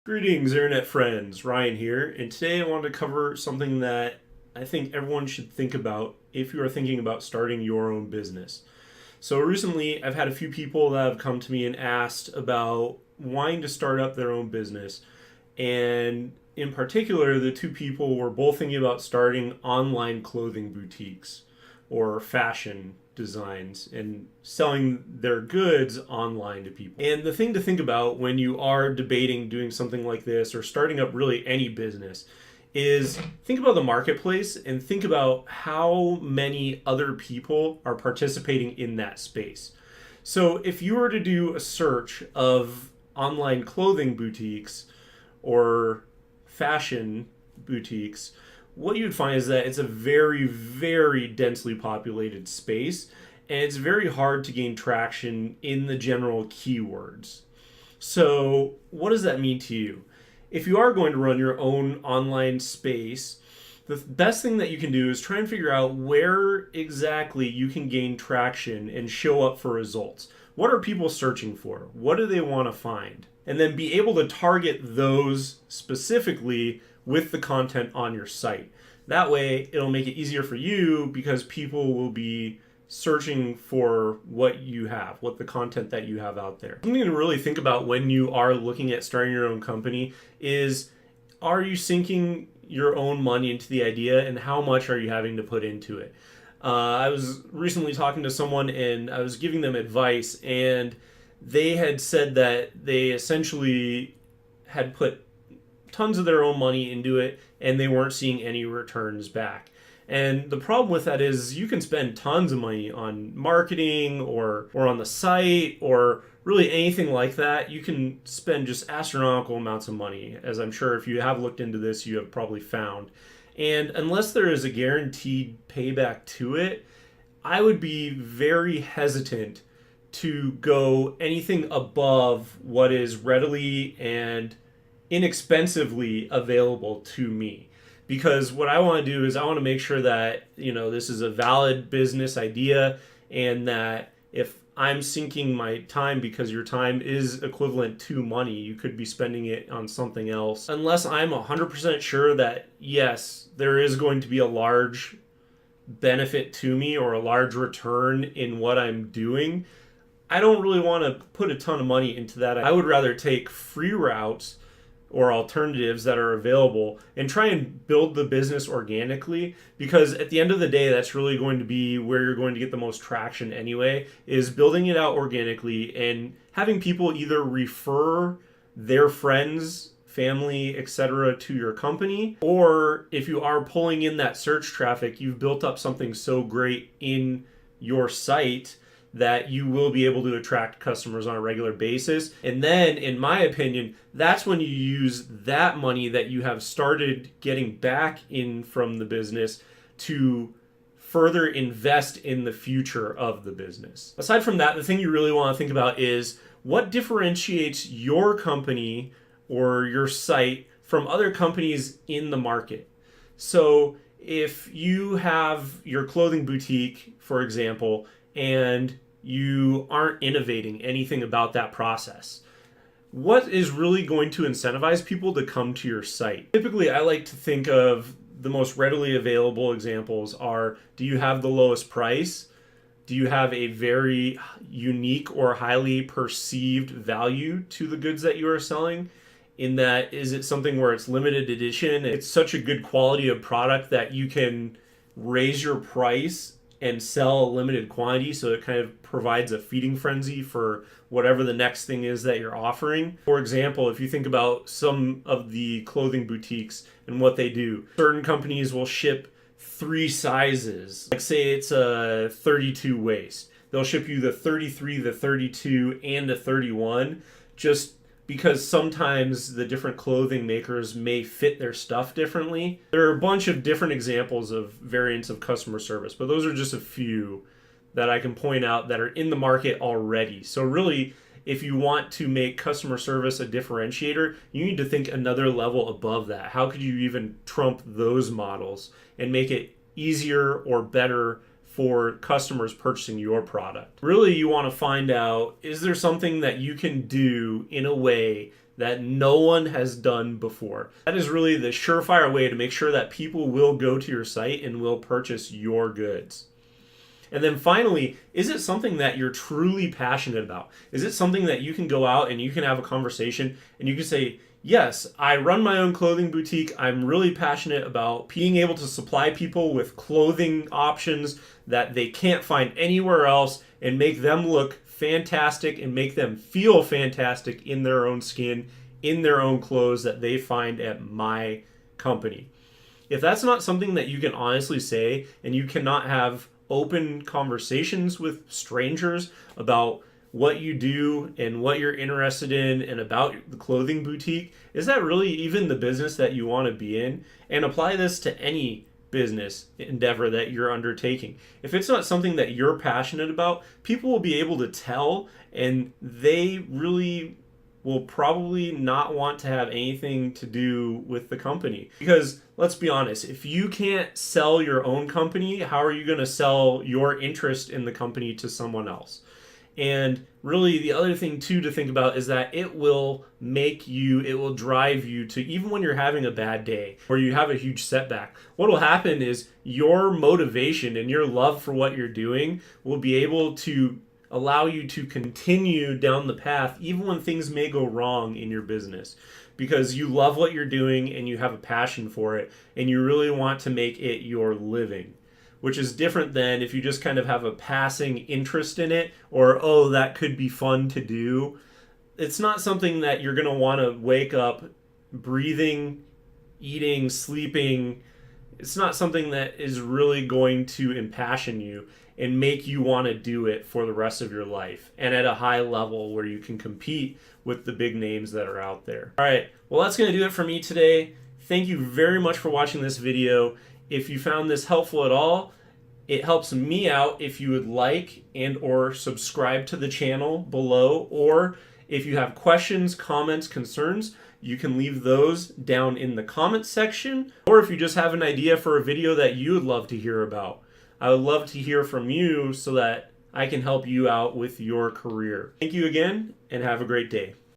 Greetings, Internet friends. Ryan here, and today I wanted to cover something that I think everyone should think about if you are thinking about starting your own business. So, recently I've had a few people that have come to me and asked about wanting to start up their own business. And in particular, the two people were both thinking about starting online clothing boutiques or fashion designs and selling their goods online to people. And the thing to think about when you are debating doing something like this or starting up really any business is think about the marketplace and think about how many other people are participating in that space. So if you were to do a search of online clothing boutiques or fashion boutiques, what you'd find is that it's a very, very densely populated space, and it's very hard to gain traction in the general keywords. So, what does that mean to you? If you are going to run your own online space, the best thing that you can do is try and figure out where exactly you can gain traction and show up for results. What are people searching for? What do they want to find? And then be able to target those specifically with the content on your site. That way, it'll make it easier for you because people will be searching for what you have, what the content that you have out there. Something to really think about when you are looking at starting your own company is, are you sinking your own money into the idea, and how much are you having to put into it? I was recently talking to someone and I was giving them advice, and they had said that they essentially had put tons of their own money into it and they weren't seeing any returns back. And the problem with that is you can spend tons of money on marketing or on the site or really anything like that. You can spend just astronomical amounts of money, as I'm sure if you have looked into this, you have probably found. And unless there is a guaranteed payback to it, I would be very hesitant to go anything above what is readily and inexpensively available to me. Because what I want to do is I want to make sure that, this is a valid business idea, and that if I'm sinking my time, because your time is equivalent to money, you could be spending it on something else. Unless I'm 100% sure that, yes, there is going to be a large benefit to me or a large return in what I'm doing, I don't really want to put a ton of money into that. I would rather take free routes or alternatives that are available and try and build the business organically, because at the end of the day, that's really going to be where you're going to get the most traction anyway, is building it out organically and having people either refer their friends, family, etc. to your company, or if you are pulling in that search traffic, you've built up something so great in your site that you will be able to attract customers on a regular basis. And then, in my opinion, that's when you use that money that you have started getting back in from the business to further invest in the future of the business. Aside from that, the thing you really want to think about is what differentiates your company or your site from other companies in the market. So if you have your clothing boutique, for example, and you aren't innovating anything about that process, what is really going to incentivize people to come to your site? Typically, I like to think of the most readily available examples are, do you have the lowest price? Do you have a very unique or highly perceived value to the goods that you are selling? In that, is it something where it's limited edition? It's such a good quality of product that you can raise your price and sell a limited quantity, so it kind of provides a feeding frenzy for whatever the next thing is that you're offering. For example, if you think about some of the clothing boutiques and what they do, certain companies will ship 3 sizes. Like say it's a 32 waist. They'll ship you the 33, the 32, and the 31, just because sometimes the different clothing makers may fit their stuff differently. There are a bunch of different examples of variants of customer service, but those are just a few that I can point out that are in the market already. So really, if you want to make customer service a differentiator, you need to think another level above that. How could you even trump those models and make it easier or better for customers purchasing your product? Really, you want to find out, is there something that you can do in a way that no one has done before. That is really the surefire way to make sure that people will go to your site and will purchase your goods. And then finally, is it something that you're truly passionate about? Is it something that you can go out and you can have a conversation and you can say, yes, I run my own clothing boutique. I'm really passionate about being able to supply people with clothing options that they can't find anywhere else and make them look fantastic and make them feel fantastic in their own skin, in their own clothes that they find at my company. If that's not something that you can honestly say, and you cannot have open conversations with strangers about what you do and what you're interested in and about the clothing boutique, is that really even the business that you want to be in? And apply this to any business endeavor that you're undertaking. If it's not something that you're passionate about, people will be able to tell, and they really will probably not want to have anything to do with the company. Because let's be honest, if you can't sell your own company, how are you going to sell your interest in the company to someone else? And really the other thing too to think about is that it will drive you to, even when you're having a bad day or you have a huge setback, what will happen is your motivation and your love for what you're doing will be able to allow you to continue down the path even when things may go wrong in your business, because you love what you're doing and you have a passion for it and you really want to make it your living, which is different than if you just kind of have a passing interest in it, or, oh, that could be fun to do. It's not something that you're going to want to wake up breathing, eating, sleeping. It's not something that is really going to impassion you and make you want to do it for the rest of your life and at a high level where you can compete with the big names that are out there. All right, well, that's going to do it for me today. Thank you very much for watching this video. If you found this helpful at all, it helps me out if you would like and or subscribe to the channel below, or if you have questions, comments, concerns, you can leave those down in the comments section, or if you just have an idea for a video that you would love to hear about. I would love to hear from you so that I can help you out with your career. Thank you again, and have a great day.